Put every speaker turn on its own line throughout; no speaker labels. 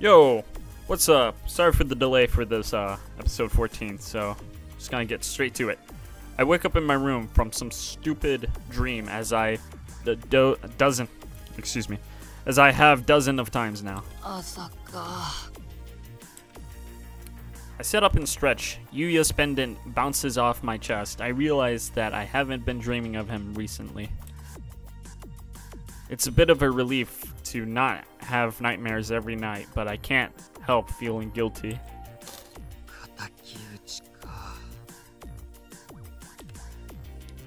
Yo, what's up? Sorry for the delay for this episode 14, so just gonna get straight to it. I wake up in my room from some stupid dream as I have dozen of times now. I sit up and stretch. Yuya's pendant bounces off my chest. I realize that I haven't been dreaming of him recently. It's a bit of a relief to not have nightmares every night, but I can't help feeling guilty.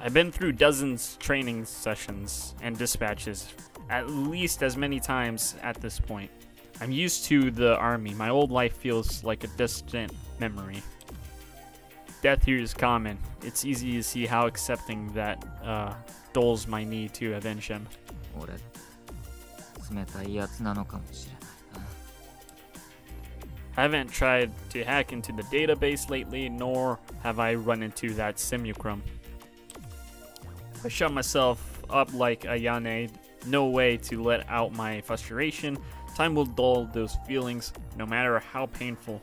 I've been through dozens training sessions and dispatches, at least as many times at this point. I'm used to the army. My old life feels like a distant memory. Death here is common. It's easy to see how accepting that dulls my need to avenge him. I haven't tried to hack into the database lately, nor have I run into that simulacrum. I shut myself up like Ayane. No way to let out my frustration. Time will dull those feelings, no matter how painful.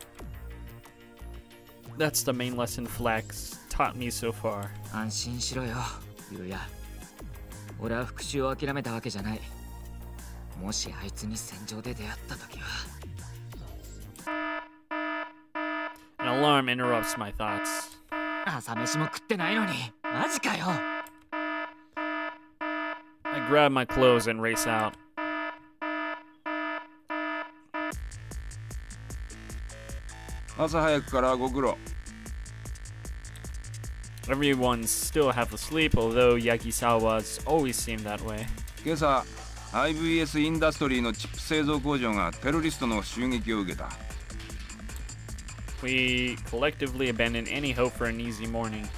That's the main lesson Flax taught me so far. And an alarm interrupts my thoughts. I grab my clothes and race out. Everyone's still half asleep, although Yagisawa's always seemed that way.
IVS インダストリーのチップ製造工場がテロリストの襲撃を受けた。
We collectively abandon any hope for an easy morning.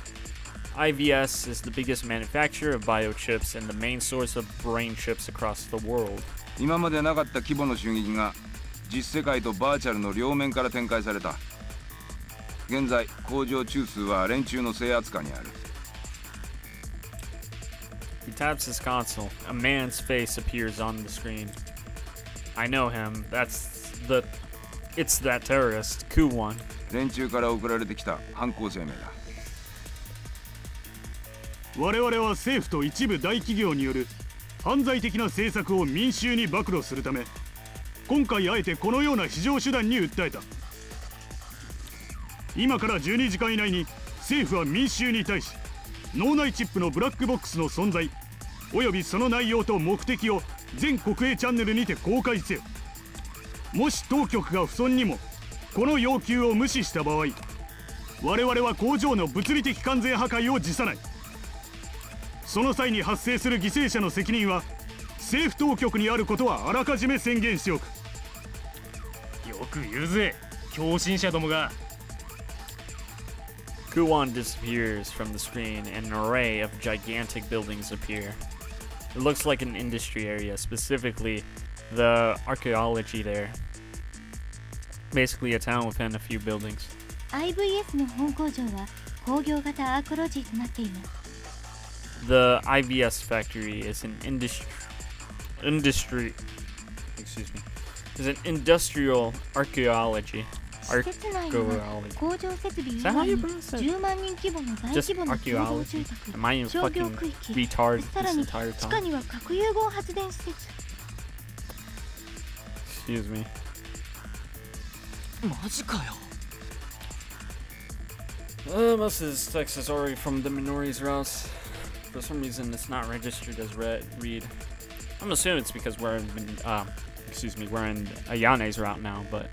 IVS is the biggest manufacturer of biochips and the main source of brain chips across the world.
今までなかった規模の襲撃が実世界とバーチャルの両面から展開された。現在、工場中枢は連中の制圧下にある。
He taps his console. A man's face appears on the screen. I know him. It's that terrorist, Kuwan.
連中から送られてきた犯行声明だ。
我々は政府と一部大企業による犯罪的な政策を民衆に暴露するため、今回あえてこのような非常手段に訴えた。今から12時間以内に政府は民衆に対し、脳内チップのブラックボックスの存在およびその内容と目的を全国営チャンネルにて公開せよ。もし当局が不尊にもこの要求を無視した場合、我々は工場の物理的完全破壊を辞さない。その際に発生する犠牲者の責任は政府当局にあることはあらかじめ宣言しておく。
よく言うぜ、狂信者どもが。
Kuwan disappears from the screen and an array of gigantic buildings appear. It looks like an industry area, specifically the archaeology there. Basically a town within a few buildings.
IVS の本工場は工業型アーコロジーとなっています。
The IVS factory is an industrial archaeology.
施設内には工場設備以外に10万人規模の大規模な共同住宅、商業区域、さらに地下には核融合発電施設。
Excuse me.
マジかよ。
Most of this text is already from the minorities routes. For some reason, it's not registered as read. I'm assuming it's because we're in Ayane's route now, but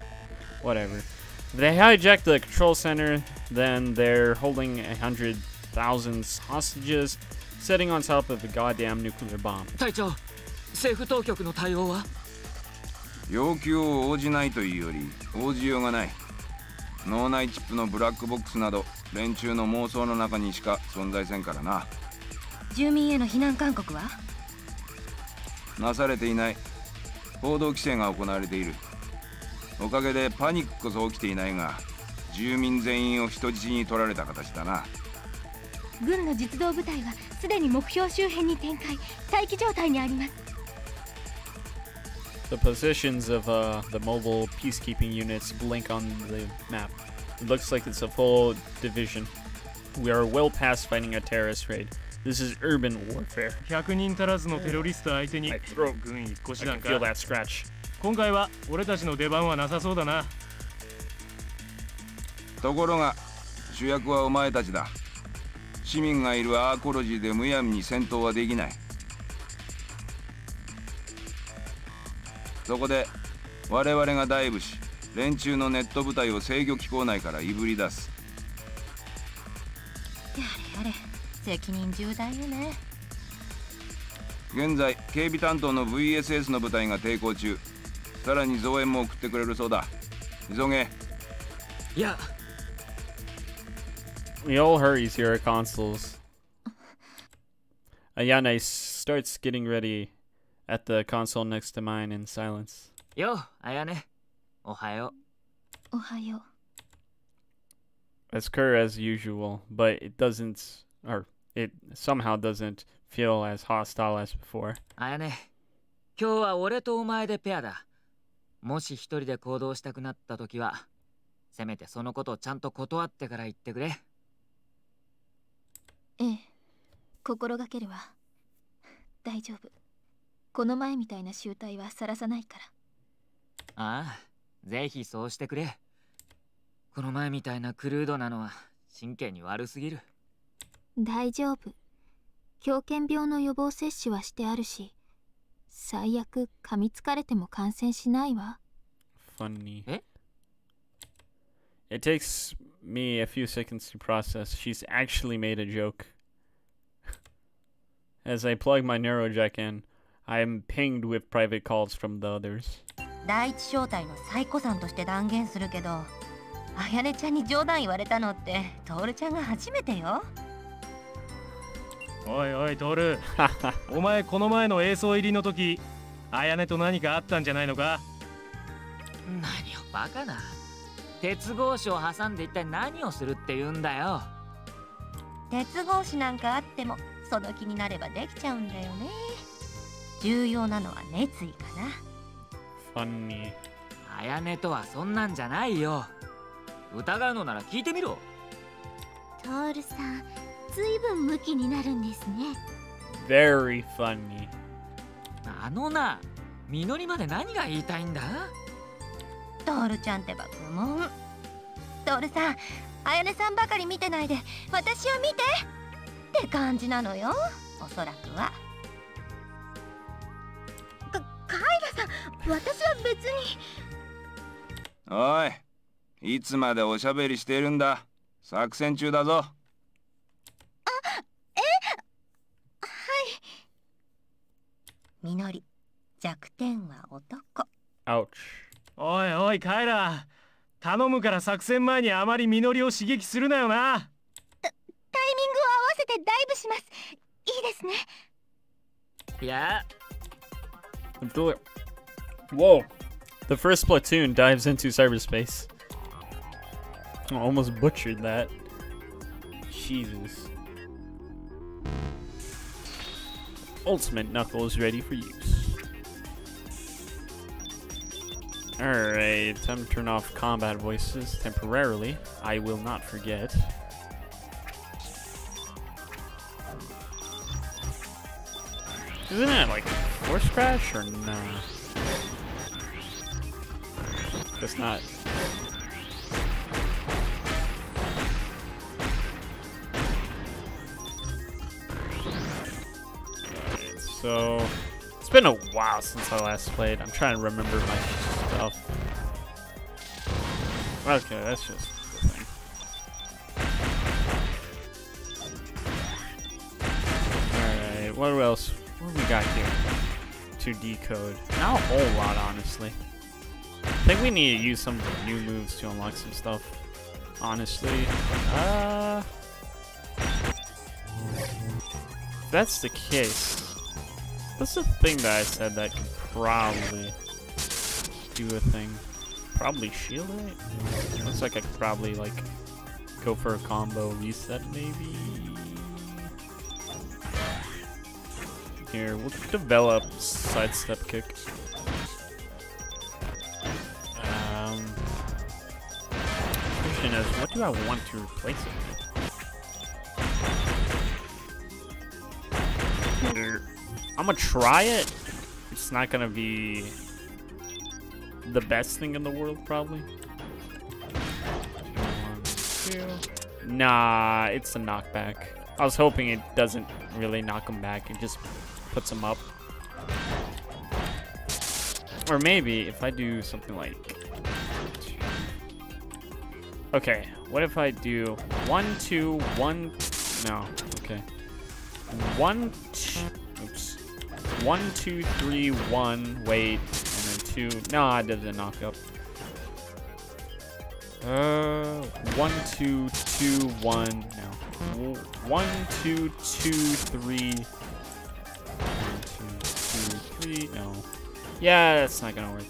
whatever. If they hijack the control center, then they're holding 100,000 hostages, sitting on top of a goddamn nuclear bomb.
隊長、政府当局の対応は？
要求を応じないというより応じようがない。脳内チップのブラックボックスなど連中の妄想の中にしか存在せんからな。
住民への避難勧告は？
なされていない。報道規制が行われている。おかげでパニックこそ起きていないが、住民全員を人質に取られた形だな。
軍の実動部隊はすでに目標周辺に展開、待機状態にあります。
The positions of the mobile peacekeeping units blink on the map. It looks like it's a full division. We are well past fighting a terrorist raid. This is urban warfare.
100人足らずのテロリスト相手に
My throat.
軍一個
I
師なん
can
か
feel that scratch.
今回は俺たちの出番はなさそうだな。
ところが主役はお前たちだ。市民がいるアーコロジーでむやみに戦闘はできない。そこで我々がダイブし、連中のネット部隊を制御機構内からいぶり出す。
やれやれ、責任重大よね。
現在警備担当の VSS の部隊が抵抗中。さらに増援も送ってくれるそうだ。急げ。
いや。
We all hurries here at consoles. Ayane starts getting ready at the console next to mine in silence.
よ、あやね。おはよ
う。おはよう。
As Kerr as usual, but it doesn't, or it somehow doesn't feel as hostile as before.
あやね。今日は俺とお前でペアだ。もし一人で行動したくなった時は、せめてそのことをちゃんと断ってから言ってくれ。
ええ、心がけるわ。大丈夫。この前みたいな醜態は晒さないから。
ああ、ぜひそうしてくれ。この前みたいなクルードなのは神経に悪すぎる。
大丈夫。狂犬病の予防接種はしてあるし、最悪噛みつかれても感染しないわ。
Funny.
え？
It takes me a few seconds to process. She's actually made a joke. As I plug my neurojack in, I am pinged with private calls from the others.
第一小隊の最古参として断言するけど、あやねちゃんに冗談言われたのってトールちゃんが初めてよ。
おいおいトールお前この前の映像入りの時あやねと何かあったんじゃないのか。
何をバカな。鉄格子を挟んで一体何をするって言うんだよ。
鉄格子なんかあってもその気になればできちゃうんだよね。重要なのは熱意か
な。Funny.
あやねとはそんなんじゃないよ。疑うのなら聞いてみろ。
トールさん、ずいぶんムキになるんですね。
Very funny.
あのな、みのりまで何が言いたいんだ。
トールちゃんってば愚問。トールさん、あやねさんばかり見てないで私を見てって感じなのよ、おそらくは。カイラさん、私は別に。
おい、いつまでおしゃべりしているんだ。作戦中だぞ。
はい。みのり、弱点は男。
Ouch.
おいおいカイラ、頼むから作戦前にあまりみのりを刺激するなよな。
タイミングを合わせてダイブします。いいですね。
いや。
Do it. Whoa. The first platoon dives into cyberspace. I almost butchered that. Jesus. Ultimate Knuckles ready for use. Alright, time to turn off combat voices temporarily. I will not forget. Isn't it like force crash or no? Guess not. Alright, so it's been a while since I last played. I'm trying to remember my stuff. Okay, that's just the thing. Alright, what else? What do we got here to decode? Not a whole lot, honestly. I think we need to use some of the new moves to unlock some stuff. Honestly, if that's the case, what's the thing that I said that could probably do a thing? Probably shield it? Looks like I could probably like go for a combo reset maybe. Here, we'll develop sidestep kick. question is, what do I want to replace it with? I'm gonna try it. It's not gonna be the best thing in the world, probably. 1, 2. Nah, it's a knockback. I was hoping it doesn't really knock him back. It just puts him up. Or maybe if I do something like... Okay, what if I do 1, 2, 1... No, okay. 1, 2... Oops. 1, 2, 3, 1, wait, and then 2... No, it doesn't knock up. 1, 2, 2, 1... No. 1, 2, 2, 3... 1, 2, 2, 3... No. Yeah, that's not gonna work.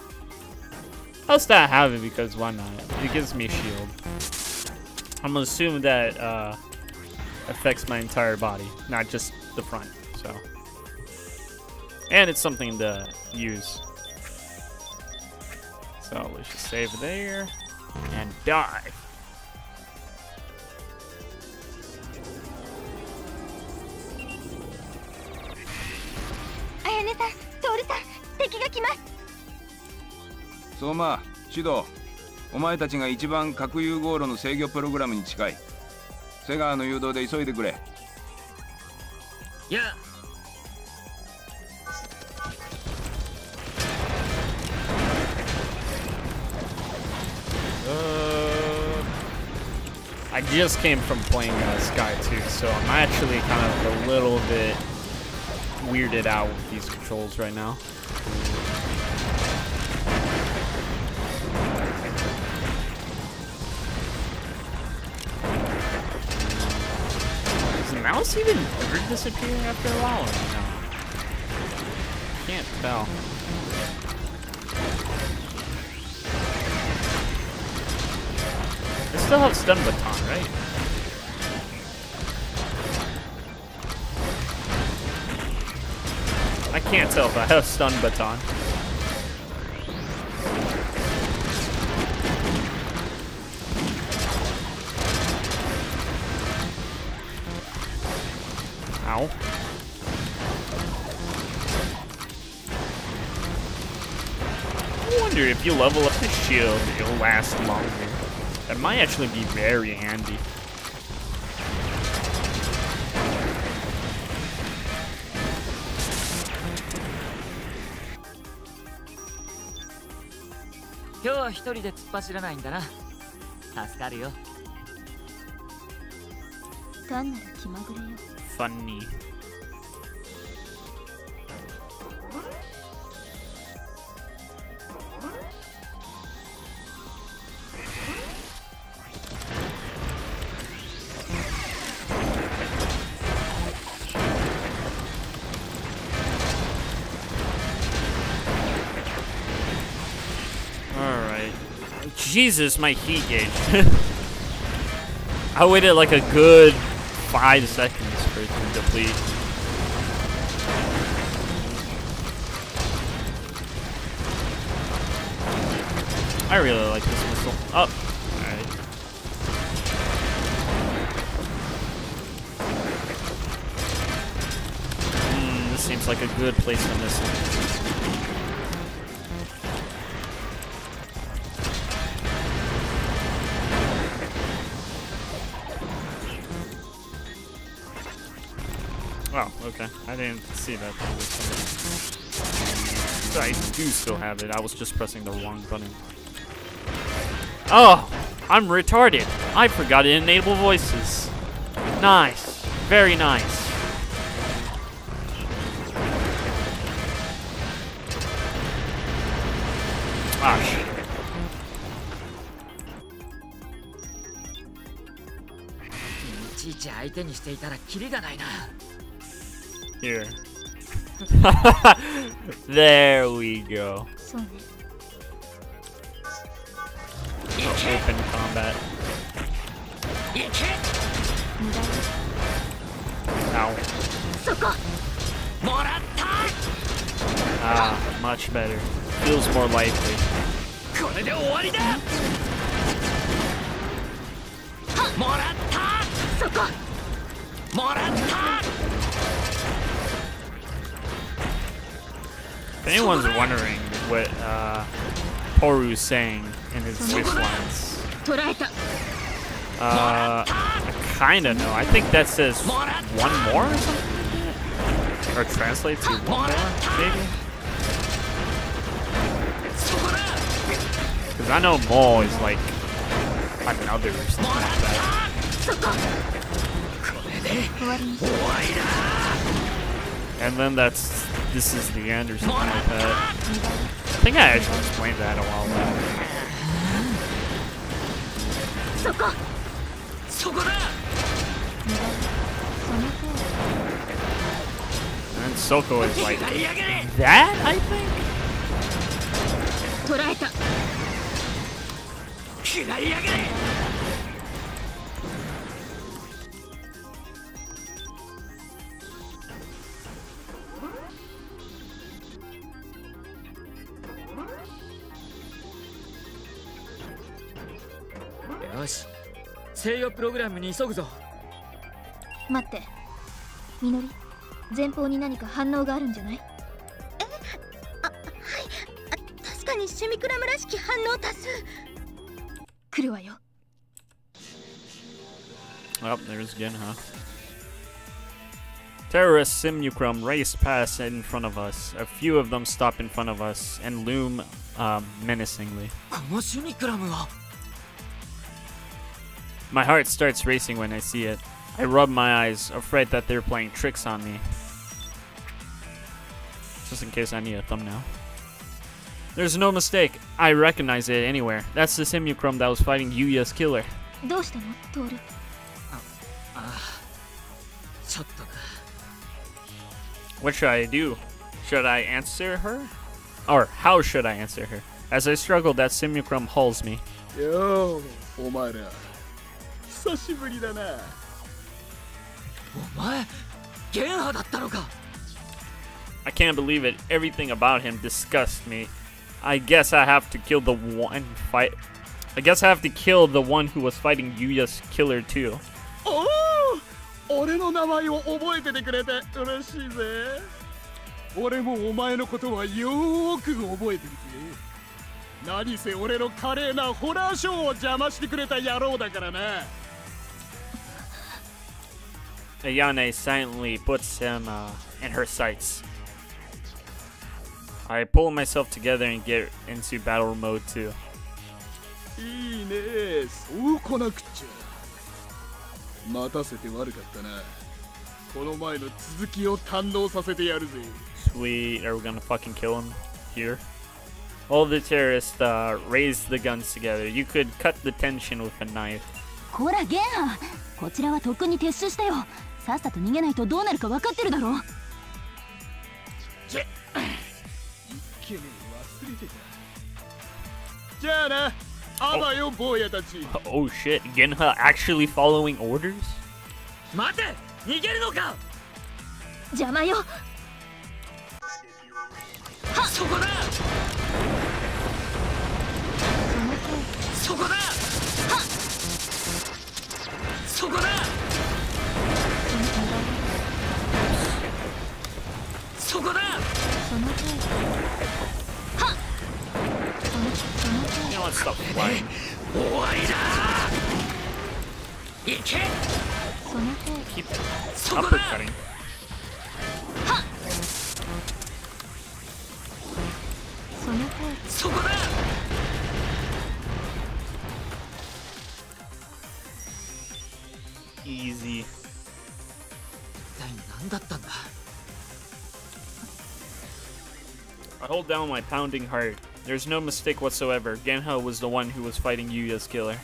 I'll still have it because why not? It gives me a shield. I'm gonna assume that affects my entire body, not just the front. So, and it's something to use. So let's just save there and dive.
相馬、シド、お前たちが一番核融合炉の制御プログラムに近い。瀬川の誘導で急いでくれ。
いや。
I just came from playing Sky 2, so I'm actually kind of a little bit weirded out with these controls right now. Does the mouse even ever disappear after a while? Or no? Can't tell. I still have stun baton, right? I can't tell if I have stun baton. Ow. I wonder if you level up the shield, it'll last longer. That might actually be very handy. Funny. Jesus, my heat gauge. I waited like a good 5 seconds for it to deplete. I really like this missile. Oh, alright. This seems like a good place for missile. Oh, okay. I didn't see that. I do still have it. I was just pressing the wrong button. Oh! I'm retarded. I forgot to enable voices. Nice. Very nice. Ah, shit. Here. There we go. Open combat. Ow. Ah, much better. Feels more lively. If anyone's wondering what Poru's saying in his Swiss lines, I kinda know. I think that says one more or something? Or translates to one more, maybe? Because I know Mo is like another or something like that. And then this is the end or something like that. I think I actually explained that a while back. And then Soko is like, that, I think?
Yoshi, 制御プログラムに急ぐぞ。
待って、みのり、前方に何か反応があるんじゃない？はい、確かにシュミクラムらしき反応多数。来るわよ。
Oh, there's Genha. Terrorist Simulacrum race past in front of us. A few of them stop in front of us and loom menacingly. My heart starts racing when I see it. I rub my eyes, afraid that they're playing tricks on me. Just in case I need a thumbnail. There's no mistake. I recognize it anywhere. That's the Simulacrum that was fighting Yuya's killer. What should I do? Should I answer her? Or how should I answer her? As I struggle, that Simulacrum hauls me.
Yo, お前ら。久しぶりだな。
お前、ゲンハだったのか。
I can't believe it. Everything about him disgusts me. I guess I have to kill the one fight. I guess I have to kill the one who was fighting Yuya's killer too.
Oh! 俺の名前を覚えててくれて嬉しいぜ。俺もお前のことはよーく覚えてるぜ。何せ俺の華麗なホラーショーを邪魔してくれた野郎だからな。
Ayane silently puts him in her sights. I pull myself together and get into battle mode too.
いいね、そうこなくっちゃ。待たせて悪かったな。この前の続きを堪能させてやるぜ。
Sweet, are we gonna fucking kill him here? All the terrorists raise the guns together. You could cut the tension with a knife.
こらゲンハ、こちらはとっくに撤収したよ。さっさと逃げないとどうなるか分かってるだろ。
じゃあな、あばよ坊やたち。
Oh shit, Genha actually following orders?
待て、逃げるのか。
邪魔よ。
は、そこだ。そこだ。は、そこだ。そこだ。
You know what, stop flying.
終わりだ。行け。
Keep uppercutting. Easy. I hold down my pounding heart. There's no mistake whatsoever. Genha was the one who was fighting Yuya's killer.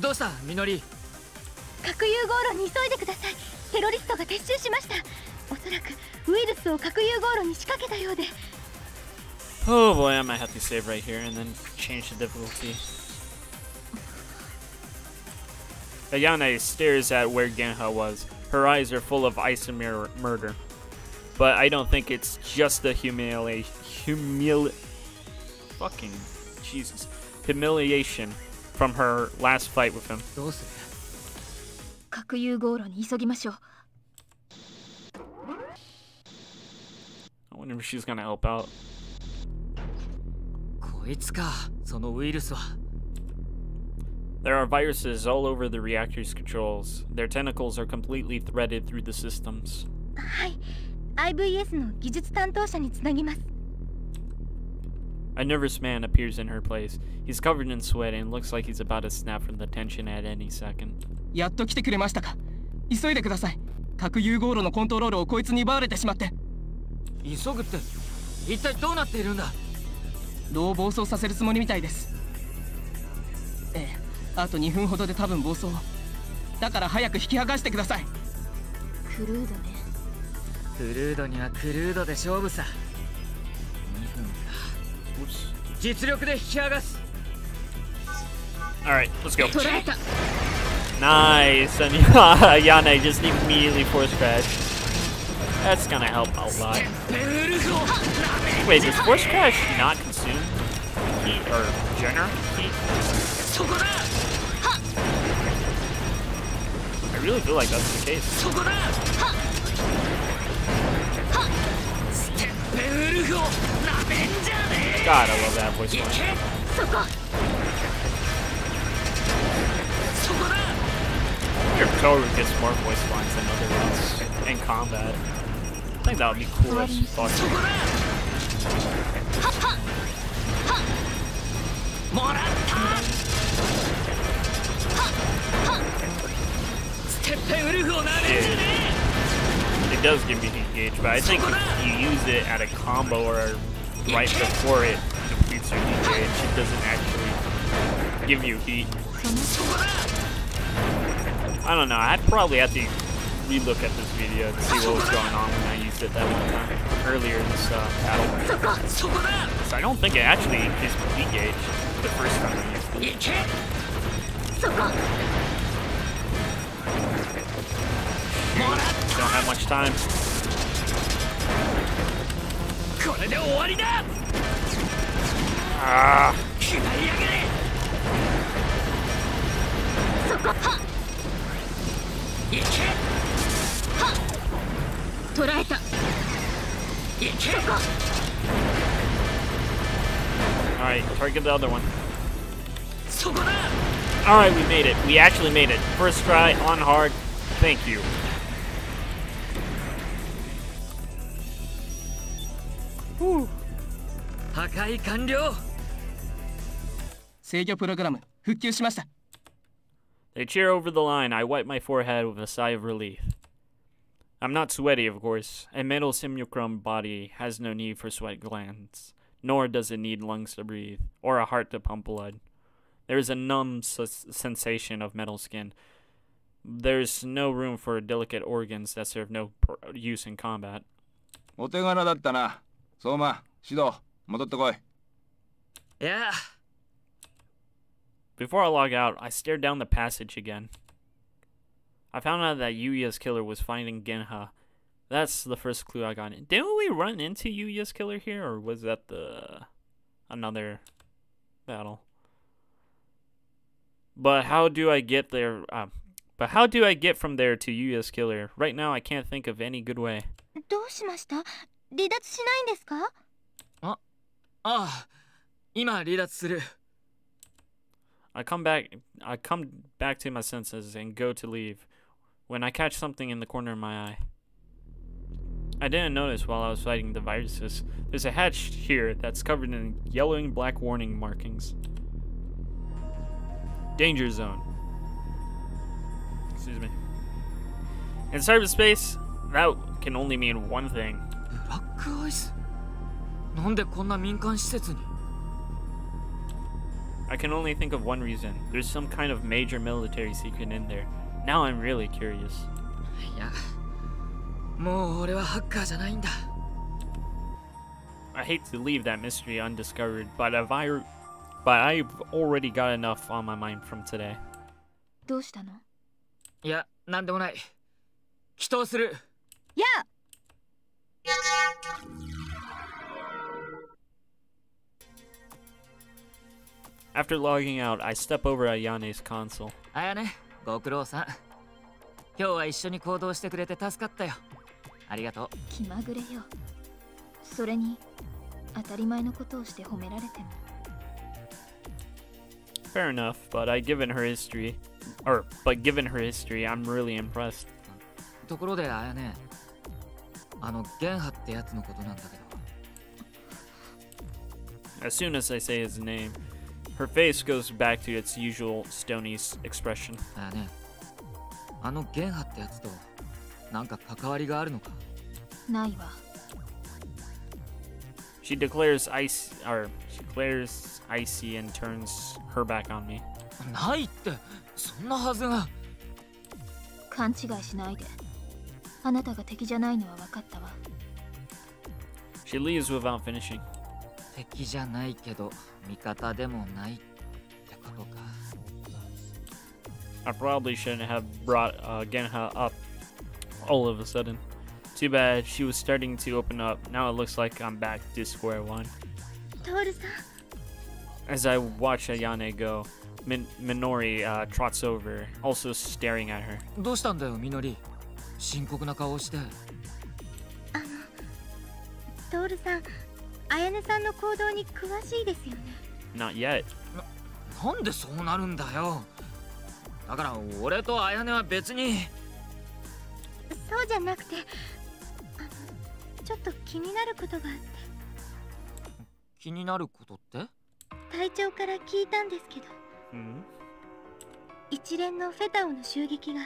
どうした、みのり。
核融合炉に急いでください。テロリストが撤収しました。おそらくウイルスを核融合炉に仕掛けたようで。
Oh boy, I might have to save right here and then change the difficulty. Ayane stares at where Genha was. Her eyes are full of ice and murder. But I don't think it's just the fucking Jesus. humiliation from her last fight with him.
どうする？
核融合炉に急ぎましょう。
I wonder if she's gonna help out.
こいつか、そのウイルスは。
There are viruses all over the reactor's controls. Their tentacles are completely threaded through the systems.
はい、IVS の技術担当者につなぎます。
A nervous man appears in her place. He's covered in sweat and looks like he's about to snap from the tension at any second.
やっと来てくれましたか。急いでください。核融合炉のコントロールをこいつに奪われてしまって。
急ぐって、一体どうなっているんだ？
炉を暴走させるつもりみたいです。ええ、あと2分ほどで多分暴走。だから早く引き剥がしてください。
クルードね。
クルードにはクルードで勝負さ。2分か。実力で引き剥がす。
Alright, let's go.
捉えた。
Nice! And Yana just immediately force crash. That's gonna help a lot. Wait, does force crash not consume heat or generate heat? I really feel like that's the case. God, I love that voice line. I wonder if Toru gets more voice lines than other ones in combat. I think that would be cool as fuck. Yeah. It does give me the engage, but I think if you use it at a combo or right before it completes your engage, it doesn't actually give you heat. I don't know, I'd probably have to relook at this video to see what was going on when I used it that one time earlier in this battle. So I don't think it actually increased my heat gauge the first time I used it. Don't have much time. Ah. Alright, target the other one. Alright, we made it. We actually made it. First try, on hard. Thank you. Whew.
破壊完了。
制御プログラム復旧しました。
They cheer over the line. I wipe my forehead with a sigh of relief. I'm not sweaty, of course. A metal simulacrum body has no need for sweat glands, nor does it need lungs to breathe, or a heart to pump blood. There is a numb sensation of metal skin. There's no room for delicate organs that serve no use in combat.
お手柄だったな。相馬、指導、戻ってこい。
いや。
Before I log out, I stared down the passage again. I found out that Yuya's killer was finding Genha. That's the first clue I got. Didn't we run into Yuya's killer here, or was that another battle? But how do I get there? But how do I get from there to Yuya's killer? Right now, I can't think of any good way.
どうしました？離脱しないんですか？
ああ、今離脱する。
I come back to my senses and go to leave when I catch something in the corner of my eye. I didn't notice while I was fighting the viruses. There's a hatch here that's covered in yellow and black warning markings. Danger zone. Excuse me. In cyberspace, that can only mean one thing.
ブラックアイス？なんでこんな民間施設に？
I can only think of one reason. There's some kind of major military secret in there. Now I'm really curious.
いや、もう俺はハッカーじゃないんだ。
I hate to leave that mystery undiscovered, but I've already got enough on my mind from today.
どうしたの？
いや、なんでもない。祈祷する。
やあ。
After logging out, I step over Ayane's console.
あやね、ご苦労さん。今日は一緒に行動してくれて助かったよ。ありがとう。
気まぐれよ。それに当たり前のことをして褒められても。
Fair enough, but given her history, I'm really impressed.
ところであやね、ゲンハってやつのことなんだけど。
As soon as I say his name, her face goes back to its usual stony expression.
あやね、ゲンハってやつとなんか関わりがあるのか？
ないわ。
She declares icy and turns her back on me.
ないって、そんなはずが。
勘違いしないで。あなたが敵じゃないのは分かったわ。
She leaves without finishing.
敵じゃないけど味方でもないってことか。
I probably shouldn't have brought Genha up all of a sudden. Too bad, she was starting to open up. Now it looks like I'm back to square one.
トールさん。
As I watch Ayane go, Minori trots over, also staring at her.
どうしたんだよ、みのり。深刻な顔をして。
トールさん、あやねさんの行動に詳しいですよね。
Not yet.
なんでそうなるんだよ。だから俺とあやねは別に。
そうじゃなくて、ちょっと気になることがあって。
気になることって？
隊長から聞いたんですけど、一連のフェタオの襲撃が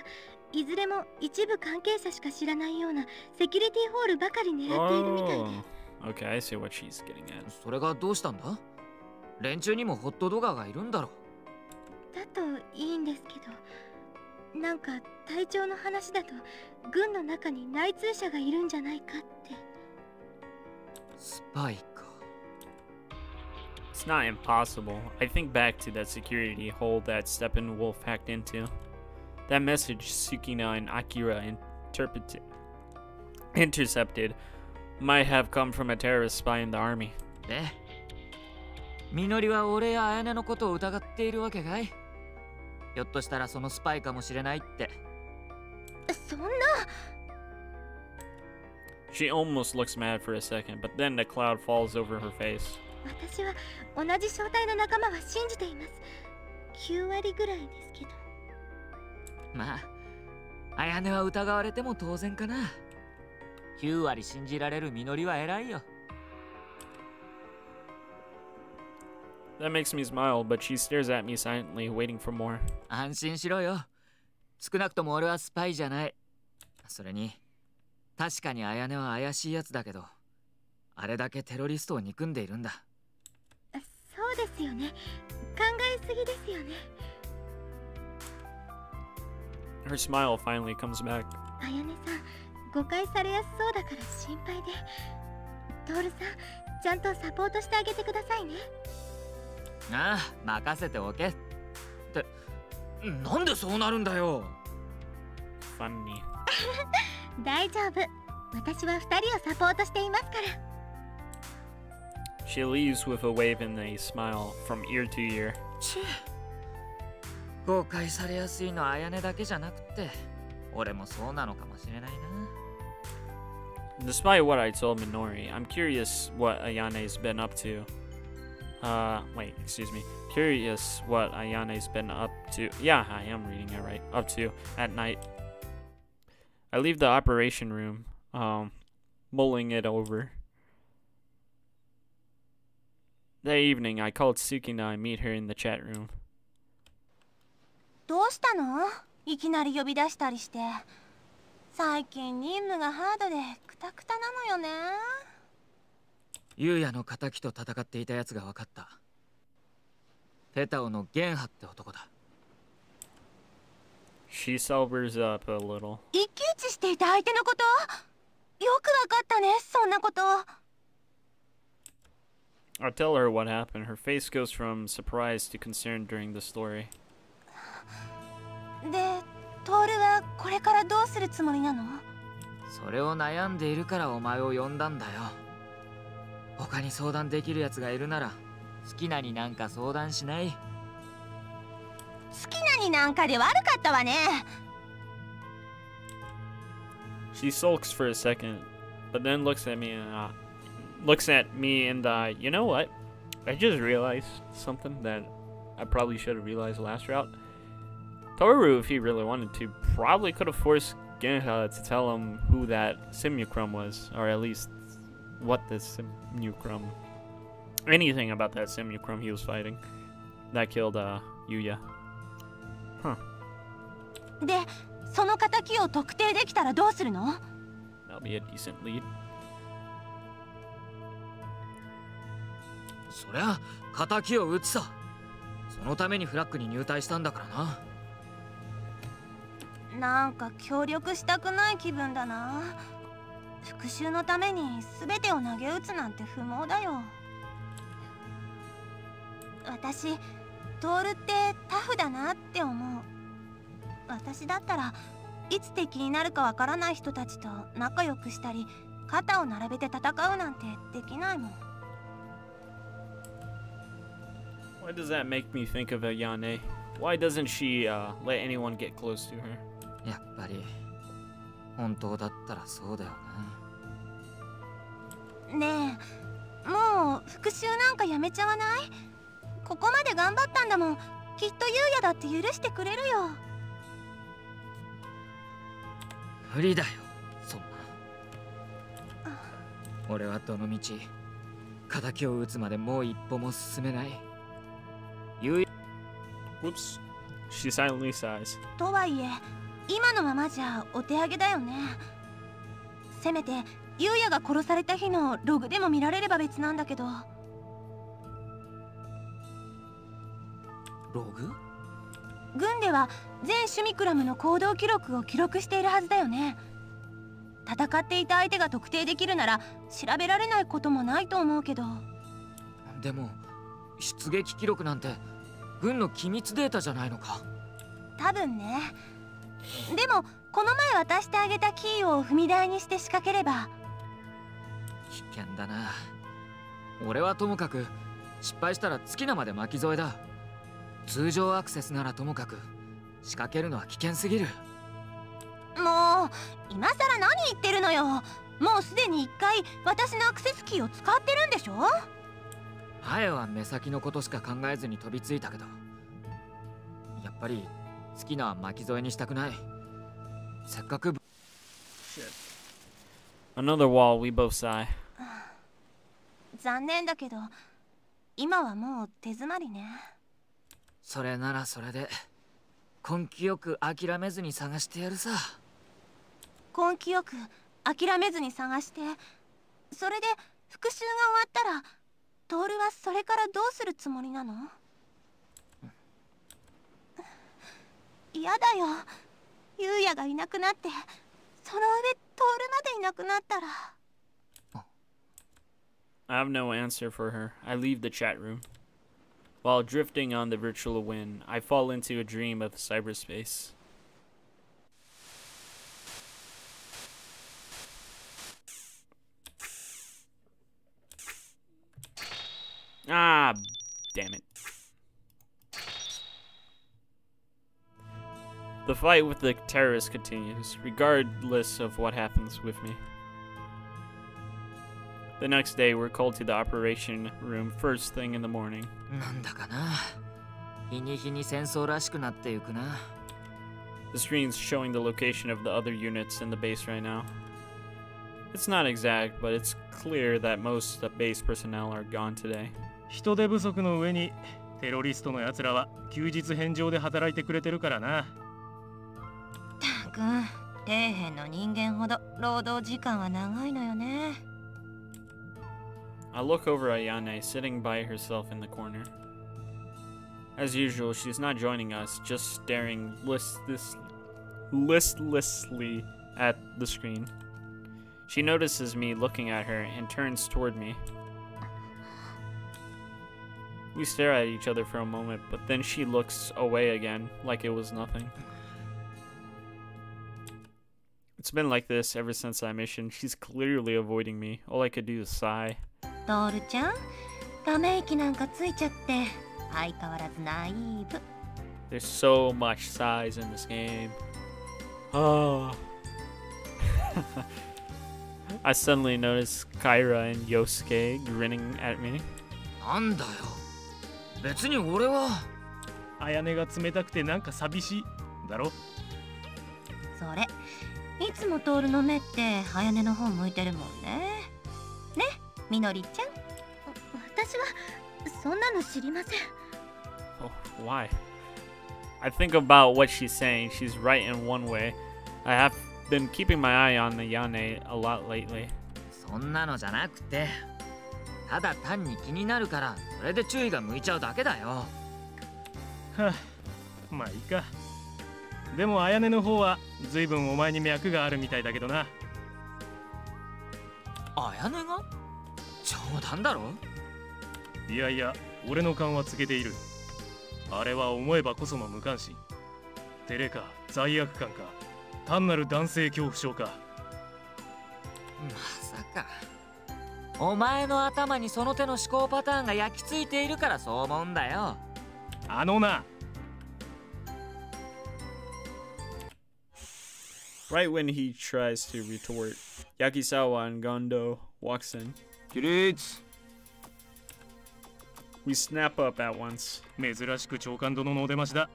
いずれも一部関係者しか知らないようなセキュリティホールばかり狙っているみたいで。
Okay, I see what she's getting at.
それがどうしたんだ？連中にもホットドガーがいるんだろ。
だといいんですけど、なんか隊長の話だと軍の中に内通者がいるんじゃないかって。
スパイか。
It's not impossible. I think back to that security hole that Steppenwolf hacked into. That message Tsukina and Akira intercepted might have come from a terrorist spy in the army.
で、みのりは俺やあやねのことを疑っているわけかい？ひょっとしたらそのスパイかもしれないって。
そんな。
She almost looks mad for a second, but then the cloud falls over her face.
私は同じ正体の仲間は信じています。9割ぐらいですけど。
まあ、あやねは疑われても当然かな。9割信じられるみのりは偉いよ。
That makes me smile, but she stares at me silently, waiting for more.
安心しろよ。少なくとも俺はスパイじゃない。それに、確かにあやねは怪しいやつだけど、あれだけテロリストを憎んでいるんだ。
そうですよね。考えすぎですよね。
Her smile finally comes back.
あやねさん、誤解されやすそうだから心配で。トールさん、ちゃんとサポートしてあげてくださいね。
ああ、任せておけ。って、なんでそうなるんだよ。
Funny.
大丈夫。私は2人をサポートしていますから。
She leaves with a wave and a smile from ear to ear.
誤解されやすいのはあやねだけじゃなくて、俺もそうなのかもしれないな。
Despite what I told Minori, I'm curious what Ayane's been up to. Curious what Ayane's been up to. Yeah, I am reading it right. Up to at night. I leave the operation room, mulling it over. That evening, I called Tsukina and meet her in the chat room.
どうしたの？いきなり呼び出したりして。最近任務がハードでクタクタなのよね。
ユウヤの仇と戦っていたやつが分かった。ペタオのゲンハって男だ。
She sobers up a little.
一騎打ちしていた相手のこと？よく分かったね、そんなこと。
I tell her what happened. Her face goes from surprise to concern during the story.
で、トールはこれからどうするつもりなの？
それを悩んでいるからお前を呼んだんだよ。他に相談できるやつがいるなら好きなになんか相談しない。
好きなになんかで悪かったわね。
She sulks for a second, but then looks at me and you know what? I just realized something that I probably should have realized last route. Toru, if he really wanted to, probably could have forced Genha to tell him who that simulacrum was, or at least what the simulacrum, anything about that simulacrum he was fighting that killed Yuya. Huh.
で、その仇を特定できたらどうするの?
That'll be a decent lead.
そりゃ仇を撃つさ。そのためにフラッグに入隊したんだからな。
なんか協力したくない気分だな。復讐のために全てを投げ打つなんて不毛だよ。私、トールってタフだなって思う。私だったらいつ敵になるかわからない人たちと仲良くしたり、肩を並べて戦うなんてできないもん。
Why does that make me think of Ayane? Why doesn't she let anyone get close to her?
やっぱり本当だったらそうだよ
な。ねえ、もう復讐なんかやめちゃわない？ここまで頑張ったんだもん。きっと優也だって許してくれるよ。
無理だよ、そんな。俺はどの道仇を撃つまでもう一歩も進めない。
Whoops. She silently sighs.
とはいえ、今のままじゃお手上げだよね。せめて優也が殺された日のログでも見られれば別なんだけど。
ログ？
軍では全シュミクラムの行動記録を記録しているはずだよね。戦っていた相手が特定できるなら調べられないこともないと思うけど。
でも出撃記録なんて軍の機密データじゃないのか。
多分ね。でもこの前渡してあげたキーを踏み台にして仕掛ければ。
危険だな。俺はともかく失敗したら月名まで巻き添えだ。通常アクセスならともかく仕掛けるのは危険すぎる。
もう今さら何言ってるのよ。もうすでに1回私のアクセスキーを使ってるんでしょ。
前は目先のことしか考えずに飛びついたけど、やっぱり好きな巻き添えにしたくない。せっかく。
Another wall, we both sigh.
残念だけど今はもう手詰まりね。
それならそれで根気よく諦めずに探してやるさ。
根気よく諦めずに探して、それで復讐が終わったらトールはそれからどうするつもりなの？嫌だよ、優也がいなくなって、その上トールまでいなくなったら。
I have no answer for her. I leave the chat room. While drifting on the virtual wind, I fall into a dream of cyberspace. Ah, damn it. The fight with the terrorists continues, regardless of what happens with me. The next day, we're called to the operation room first thing in the morning.
なんだかな。日に日に戦争らしくなってゆくな。
The screen's showing the location of the other units in the base right now. It's not exact, but it's clear that most of the base personnel are gone today.
人手不足の上にテロリストのやつらは休日返上で働いてくれてるからな。
たくん、底辺の人間ほど労働時間は長いのよね。
I look over Ayane sitting by herself in the corner. As usual, she's not joining us, just staring listlessly at the screen. She notices me looking at her and turns toward me. We stare at each other for a moment, but then she looks away again, like it was nothing. It's been like this ever since that mission. She's clearly avoiding me. All I could do is sigh.
トールちゃん、ため息なんかついちゃって相変わらずナイーブ。
There's so much size in this game. Oh. I suddenly noticed Kyra and Yosuke grinning at me.
なんだよ。別に俺は。
綾音が冷たくてなんか寂しいだろ。
それいつもトールの目って綾音の方向いてるもんね。ね、みのりちゃん。私はそんなの知りません。
Oh, why? I think about what she's saying. She's right in one way. I have been keeping my eye on the Yane a lot lately.
そんなのじゃなくて、ただ単に気になるからそれで注意が向いちゃうだけだよ。
はあ、まあいいか。でも綾音の方は随分お前に脈があるみたいだけどな。
綾音が？冗談だろ？
いやいや、俺の勘はつけている。あれは思えばこその無関心。照れか罪悪感か、単なる男性恐怖症か。
まさか。お前の頭にその手の思考パターンが焼き付いているからそう思うんだよ。
あのな。
Right when he tries to retort, Yakisawa and Gondo walks in.
起立。
We snap up at once.
珍しく長官殿のお出ましだ。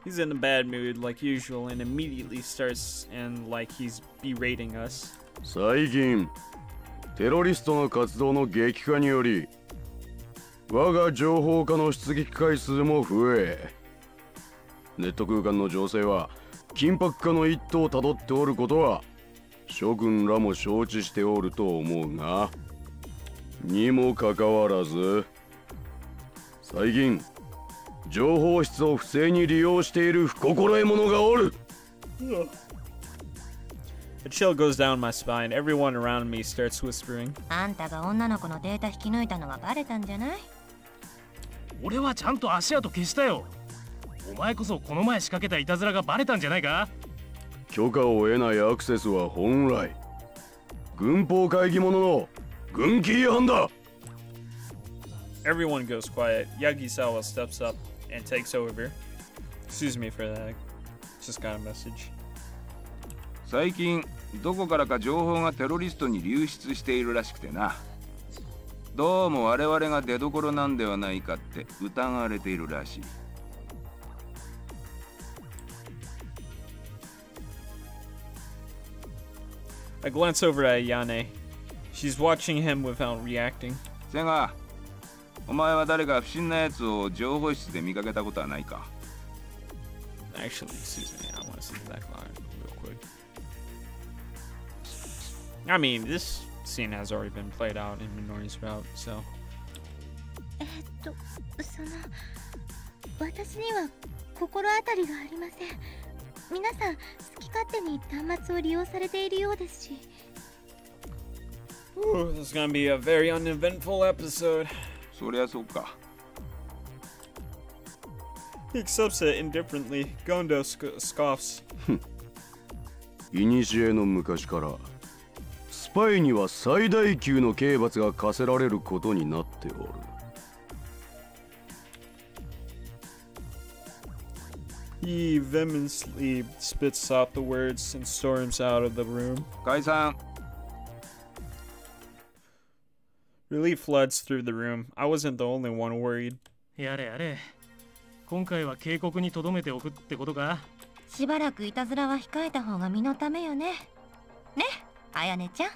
He's in a bad mood like usual and immediately starts and like he's berating us.
最近テロリストの活動の激化により我が情報化の出撃回数も増え、ネット空間の情勢は緊迫化の一途をたどっておることは諸君らも承知しておると思うが、にもかかわらず最近情報室を不正に利用している不心得者がおる。
A chill goes down my spine. Everyone around me starts whispering.
あんたが女の子のデータ引き抜いたのはバレたんじゃない？
俺はちゃんと足跡消したよ。お前こそこの前仕掛けたいたずらがバレたんじゃないか？
許可を得ないアクセスは本来軍法会議者の軍規違反だ。
Everyone goes quiet. Yagisawa steps up and takes over. Excuse me for that. Just got a message.
最近どこからか情報がテロリストに流出しているらしくてな。どうも我々が出どころなんではないかって疑われているらしい。
I glance over at Yane. She's watching him without reacting.
セガ、お前は誰か不審なやつを情報室で見かけたことはないか？
Actually, excuse me. I want to see the back line real quick. I mean, this scene has already been played out in Minori's route, so.
その私には心当たりがありません。皆さん好き勝手に端末を利用されているようですし。
Ooh, this is gonna be a very uneventful episode.
そりゃそうか。
He accepts it indifferently. Gondo scoffs.
いにしえの昔からスパイには最大級の刑罰が課せられることになっておる。
He vehemently spits out the words and storms out of the room.
解散。
Relief floods through the room. I wasn't the only one worried.
やれやれ。今回は警告に留めておくってことか？
しばらくいたずらは控えた方が身のためよね。ね、綾音ちゃん。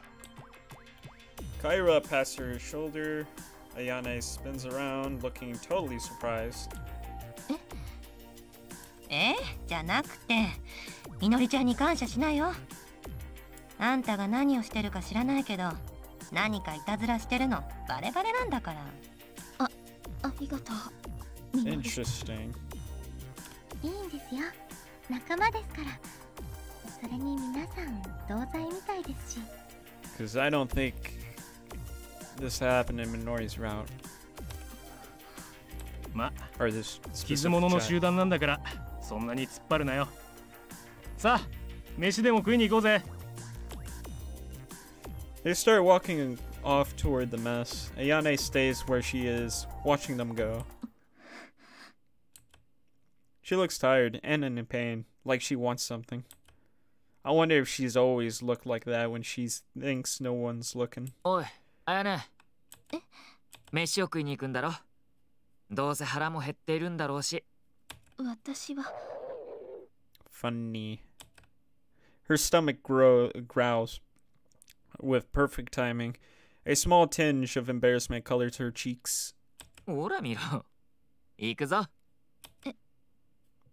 Kyra pats her shoulder. Ayane spins around, looking totally surprised.
じゃなくて、みのりちゃんに感謝しなよ。あんたが何をしてるか知らないけど、何かいたずらしてるのバレバレなんだから。
ありがとう。
Interesting.
いいんですよ。仲間ですから。それに皆さん同罪みたいですし。
Because I don't think this happened in Minori's route.
ま、
Or this
傷物の集団なんだから、そんなに突っ張るなよ。さあ、飯でも食いに行こうぜ。
They start walking off toward the mess. Ayane stays where she is, watching them go. She looks tired and in pain, like she wants something. I wonder if she's always looked like that when she thinks no one's looking.
Oi, Ayane. 飯を食いに行くんだろ。どうせ腹も減っているんだろうし。
私は。
Funny. Her stomach growls with perfect timing. A small tinge of embarrassment colors her cheeks.
ほら見ろ。行くぞ。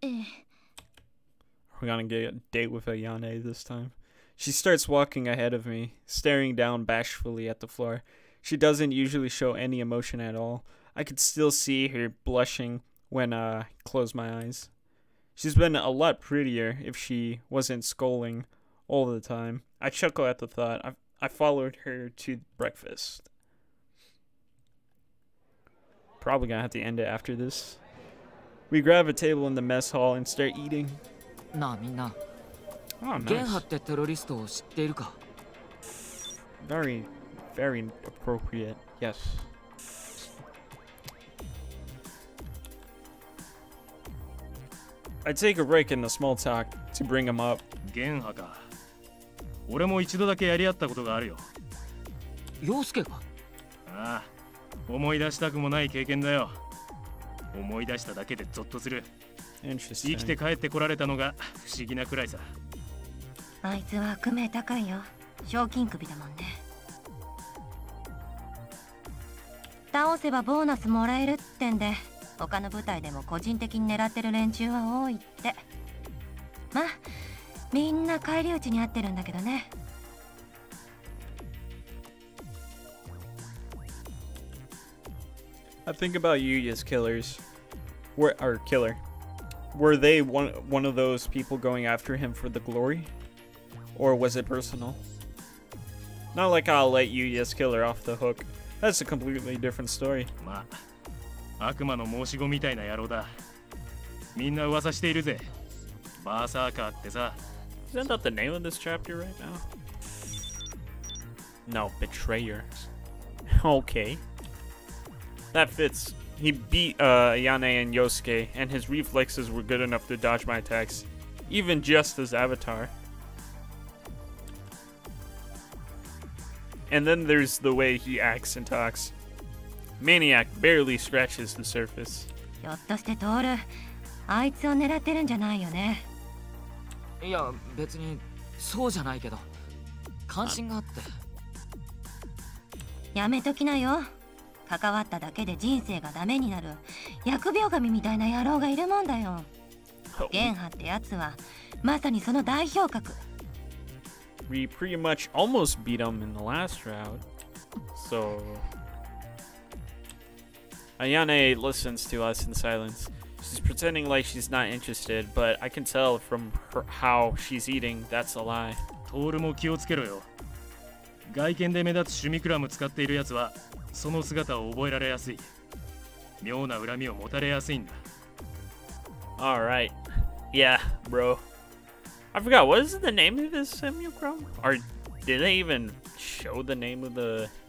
We're
gonna get a date with Ayane this time. She starts walking ahead of me, staring down bashfully at the floor. She doesn't usually show any emotion at all. I could still see her blushing when I close my eyes. She's been a lot prettier if she wasn't scolding all the time. I chuckle at the thought. I followed her to breakfast. Probably gonna have to end it after this. We grab a table in the mess hall and start eating.
なあみんな。
Oh, nice.
ゲンハってテロリストを知っているか？
Very, very appropriate. Yes. I take a break in the small talk to bring him up.
ゲンハか。俺も一度だけやり合ったことがあるよ。
陽介か？
ああ、思い出したくもない経験だよ。思い出しただけでゾッとする。生きて帰ってこられたのが不思議なくらいさ。
あいつは悪名高いよ。賞金首だもんね。倒せばボーナスもらえるってんで、他の部隊でも個人的に狙ってる連中は多いって。まあみんな返り討ちに遭ってるんだけどね。
I think about Yuya's killers. Killer. Were they one of those people going after him for the glory? Or was it personal? Not like I'll let Yuya's killer off the hook. That's a completely different story.
まあ、悪魔の申し子みたいな野郎だ。みんな噂しているぜ。バーサーカーってさ。
Isn't that the name of this chapter right now? No, betrayer. Okay. That fits. He beat Ayane and Yosuke, and his reflexes were good enough to dodge my attacks, even just as Avatar. And then there's the way he acts and talks. Maniac barely scratches the surface.
ひょっとしてトール、あいつを狙ってるんじゃないよね。
いや、別にそうじゃないけど、関心があって。
やめときなよ。関わっただけで人生がダメになる疫病神みたいな野郎がいるもんだよ。ゲンハってやつはまさにその代表格。
We pretty much almost beat him in the last round. So Ayane listens to us in silence. She's pretending like she's not interested, but I can tell from how she's eating that's a lie.
トールも気をつけろよ。外見で目立つシュミクラム使っているやつはその姿を覚えられやすい。妙な恨みを持たれやすいんだ。
Alright. Yeah, bro. I forgot, what is the name of this simulacrum? Or did they even show the name of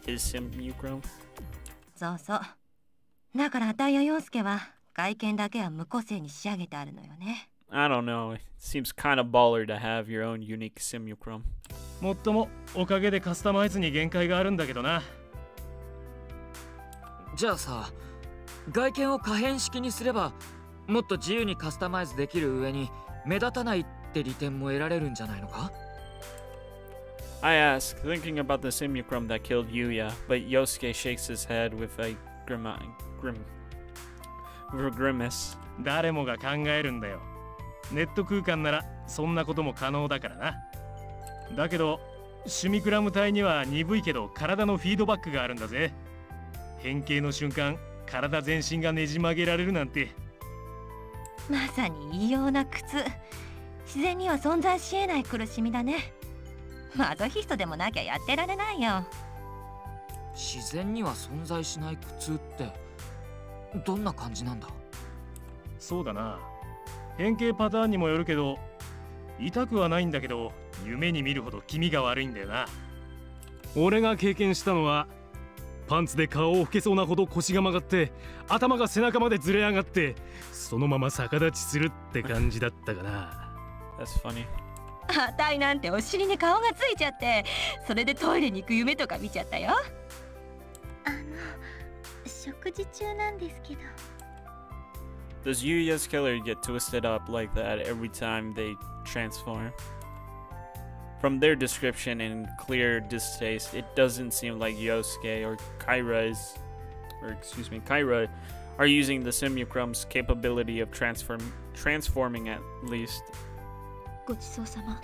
his simulacrum?
そうそう。だからあたいや陽介は外見だけは無個性に仕上げてあるのよね。
I don't know. It seems kind of baller to have your own unique simulacrum.
もっともおかげでカスタマイズに限界があるんだけどな。
じゃあさ、外見を可変式にすればもっと自由にカスタマイズできる上に目立たないって利点も得られるんじゃないのか？
I ask, thinking about the simulacrum that killed Yuya, but Yosuke shakes his head with a grimace.
誰もが考えるんだよ。ネット空間ならそんなことも可能だからな。だけどシュミクラム体には鈍いけど体のフィードバックがあるんだぜ。変形の瞬間、体全身がねじ曲げられるなんて。
まさに異様な苦痛。自然には存在し得ない苦しみだね。マゾヒストでもなきゃやってられないよ。
自然には存在しない苦痛ってどんな感じなんだ？
そうだな。変形パターンにもよるけど、痛くはないんだけど夢に見るほど気味が悪いんだよな。俺が経験したのはパンツで顔を拭けそうなほど腰が曲がって頭が背中までずれ上がってそのまま逆立ちするって感じだったかな。
That's funny.
あたいなんてお尻に顔がついちゃってそれでトイレに行く夢とか見ちゃったよ。
食事中なんですけど。
Does Yuya's killer get twisted up like that every time they transform? From their description and clear distaste, it doesn't seem like Yosuke or Kyra are using the Simulacrum's capability of transforming at least.
ごちそうさま。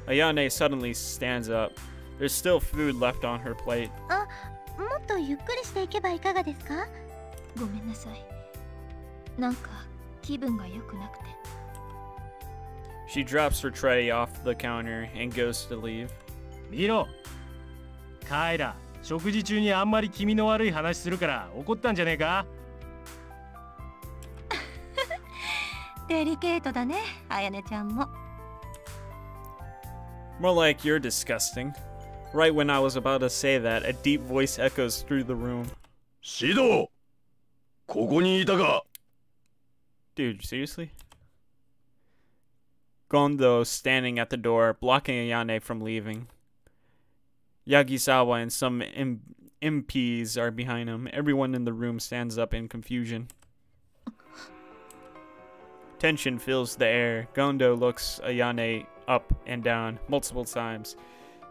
Ayane suddenly stands up. There's still food left on her plate.
もっとゆっくりしていけばいかがですか？ごめんなさい。なんか気分が良くなくて。
She drops her tray off the counter and goes to leave.
見ろ、カイラ、食事中にあんまり気味の悪い話するから怒ったんじゃねえか？
デリケートだね、あやねちゃんも。
More like you're disgusting. Right when I was about to say that, a deep voice echoes through the room.
シド、ここにいたか？
Dude, seriously? Gondo standing at the door, blocking Ayane from leaving. Yagisawa and some MPs are behind him. Everyone in the room stands up in confusion. Tension fills the air. Gondo looks Ayane up and down multiple times.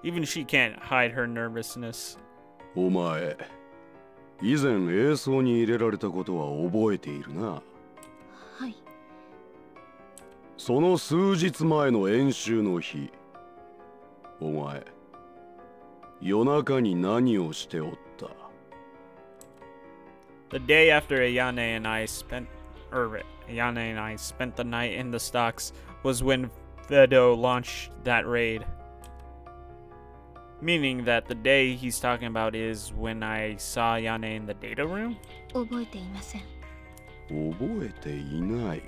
Even she can't hide her nervousness.
お前、以前映像に入れられたことは覚えているな。
はい。
その数日前の演習の日、お前、夜中に何をしておった？
The day after Ayane and I spent the night in the stocks was when Vedo launched that raid. Meaning that the day he's talking about is when I saw Ayane in the data room?
覚えていません。
覚えていない。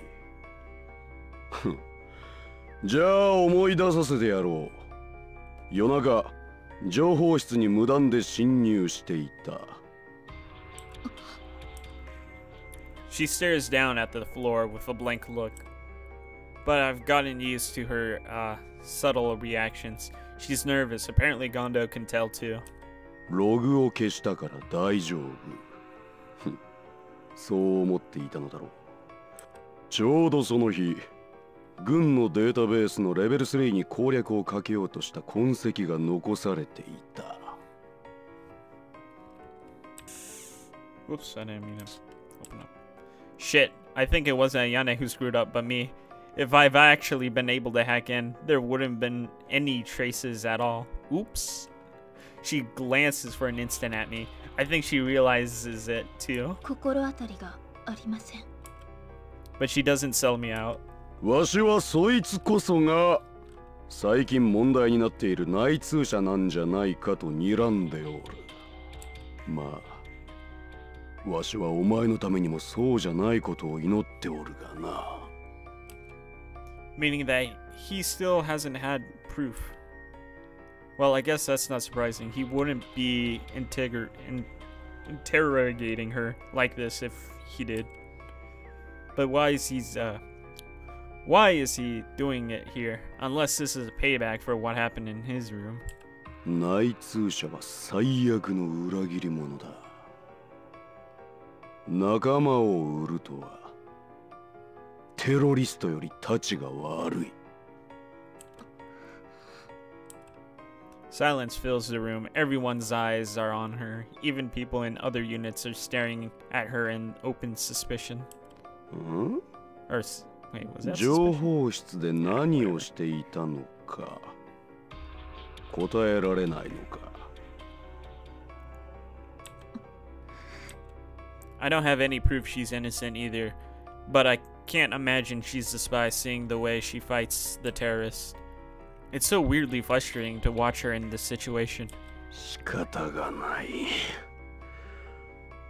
じゃあ思い出させてやろう。夜中、情報室に無断で侵入していた。
She stares down at the floor with a blank look. But I've gotten used to her subtle reactions. She's nervous. Apparently Gondo can tell too.
ログを消したから大丈夫。そう思っていたのだろう。ちょうどその日、軍のデータベースのレベル3に攻略をかけようとした痕跡が残されていた。
Whoops, I didn't mean to open up. Shit, I think it wasn't Ayane who screwed up, but me. If I've actually been able to hack in, there wouldn't have been any traces at all. Oops. She glances for an instant at me. I think she realizes it too.
心当たりがありません。
But she doesn't sell me out.
わしはそいつこそが最近問題になっている内通者なんじゃないかと睨んでおる。まあ、わしはお前のためにもそうじゃないことを祈っておるがな。
Meaning that he still hasn't had proof. Well, I guess that's not surprising. He wouldn't be interrogating her like this if he did. But why is he doing it here? Unless this is a payback for what happened in his room.
内通者は最悪の裏切り者だ。仲間を売るとはテロリストよりたちが悪い。
Silence fills the room. Everyone's eyes are on her. Even people in other units are staring at her in open suspicion. Or wait, was that
情
suspicion?
報室で何をしていたのか答えられないのか。
I don't have any proof she's innocent either, but I can't imagine she's the spy seeing the way she fights the terrorists. It's so weirdly frustrating to watch her in this situation.
仕方がない。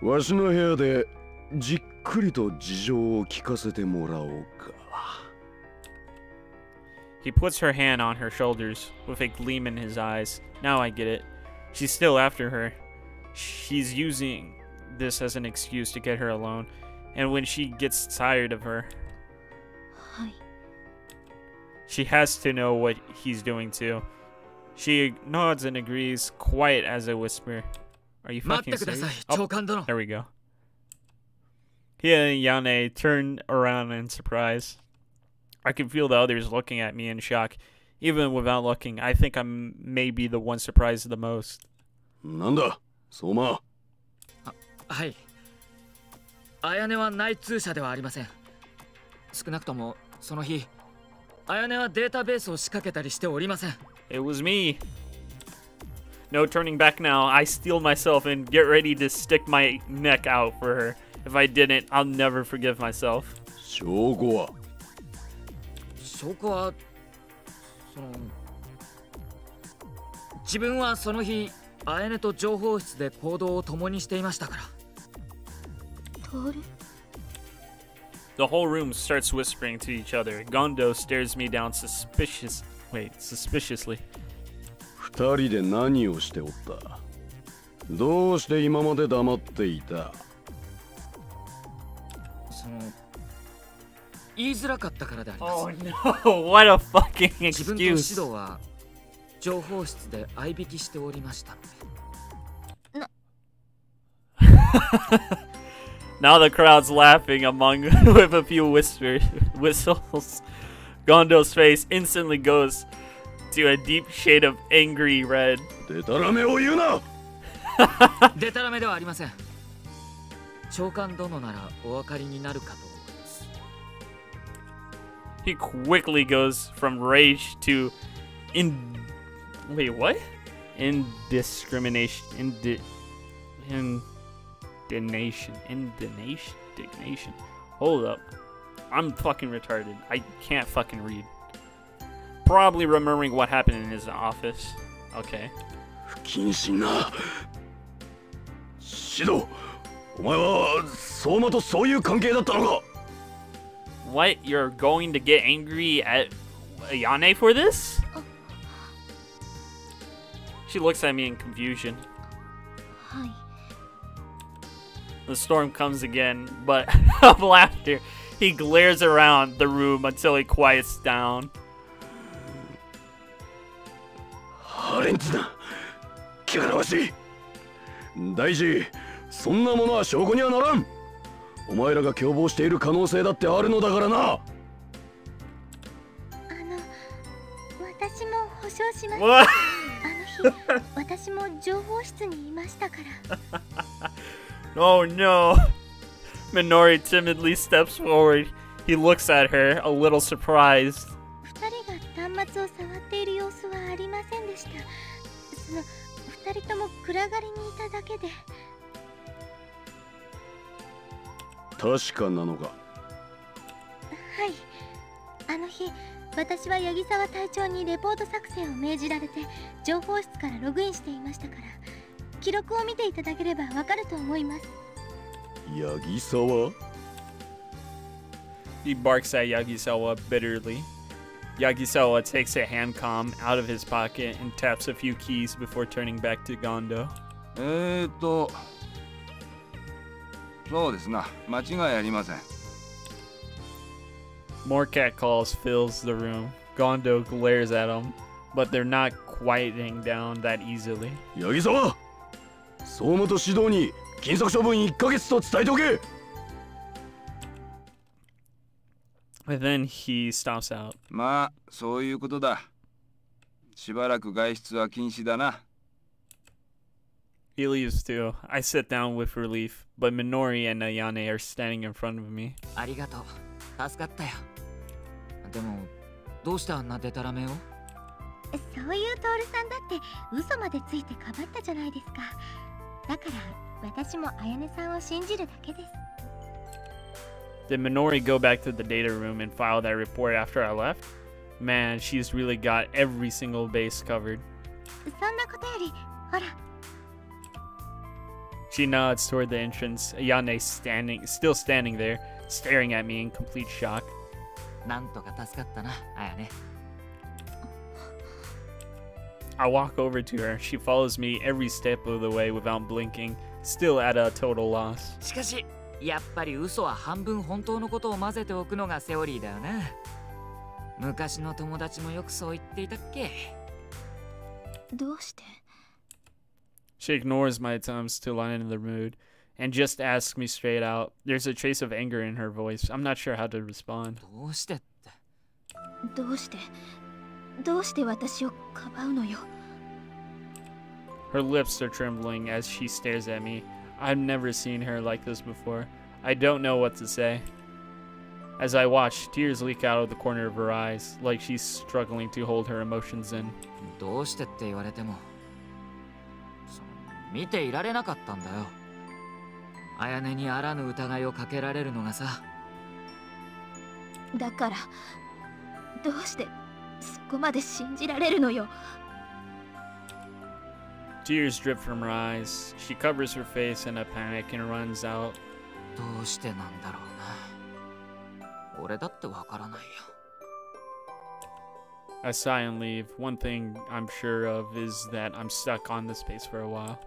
わしの部屋でじっくりと事情を聞かせてもらおうか。
He puts her hand on her shoulders with a gleam in his eyes. Now I get it. She's still after her. She's using this as an excuse to get her alone. And when she gets tired of her, she has to know what he's doing too. She nods and agrees, quiet as a whisper. Are you fucking serious? Oh, there we go. He and Yane turn around in surprise. I can feel the others looking at me in shock. Even without looking, I think I'm maybe the one surprised the most.
Nanda, Soma.
はい。綾音は内通者ではありません。少なくともその日、綾音はデータベースを仕掛けたりしておりません。
It was me. No turning back now. I steel myself and get ready to stick my neck out for her. If I didn't, I'll never forgive myself.
証拠は？
証拠はその自分はその日綾音と情報室で行動を共にしていましたから。
The whole room starts whispering to each other. Gondo stares me down suspiciously.
二人で何をしておった？どうして今まで黙っていた？
その言いづらかったからであります。
Oh no! What a fucking excuse!
自分と指導は情報室で相引きしておりましたので。
Now the crowd's laughing with a few whistles. Gondo's face instantly goes to a deep shade of angry red.
デタラメを言うな。
デタラメではありません。長官殿ならお分かりになるかと思います。
He quickly goes from rage to wait, what? Indignation. Hold up. I'm fucking retarded. I can't fucking read. Probably remembering what happened in his office. Okay.
不謹慎な。指導、お前は相馬とそういう関係だったのか？
What? You're going to get angry at Ayane for this? She looks at me in confusion. The storm comes again, but of laughter. He glares around the room until he quiets down.
ハレンツだ。気がわしい。大事、そんなものは証拠にはならん。お前らが共謀している可能性だってあるのだからな。
私も保証します。あの日、私も情報室にいましたから。
Oh no! Minori timidly steps forward. He looks at her, a little surprised.
二人が端末を触っている様子はありませんでした。その二人とも暗がりにいただけで。
確かなのか？
はい。あの日、私は八木沢隊長にレポート作成を命じられて情報室からログインしていましたから、記録を見ていただければわかると思います。
八木沢？
He barks at Yagisawa bitterly. Yagisawa takes a handcom out of his pocket and taps a few keys before turning back to Gondo.
そうですな。間違いありません。
More catcalls fills the room. Gondo glares at him, but they're not quieting down that easily.
八木沢、総務と指導に禁則処分1ヶ月と伝えておけ。
And then he stomps out.
まあ、そういうことだ。しばらく外出は禁止だな。
He leaves too. I sit down with relief, but Minori and Ayane are standing in front of me.
ありがとう。助かったよ。でも、どうしてあんなデタラメを？
そういうトールさんだって嘘までついてかばったじゃないですか。だから私も綾音さんを信じるだけです。
Did Minori go back to the data room and file that report after I left? Man, she's really got every single base covered.
そんなことより、ほら。
She nods toward the entrance. Ayane still standing there, staring at me in complete shock.
なんとか助かったな、綾音。
I walk over to her. She follows me every step of the way without blinking, still at a total loss.
しかしやっぱり嘘は半分本当のことを混ぜておくのがセオリーだよな。昔の友達もよくそう言っていたっけ。
どうして？
She ignores my attempts to lighten the mood and just asks me straight out. There's a trace of anger in her voice. I'm not sure how to respond.
どうしてって。
どうして私をかばうのよ。
Her lips are trembling as she stares at me. I've never seen her like this before. I don't know what to say. As I watch, tears leak out of the corner of her eyes, like she's struggling to hold her emotions in.
どうしてって言われても見ていられなかったんだよ。綾音にあらぬ疑いをかけられるのがさ。
だからどうしてそこまで信じられるのよ。
Tears drip from her eyes. She covers her face in a panic and runs out.
どうしてなんだろうな。俺だってわからないよ。
I sigh and leave. One thing I'm sure of is that I'm stuck on this pace for a while.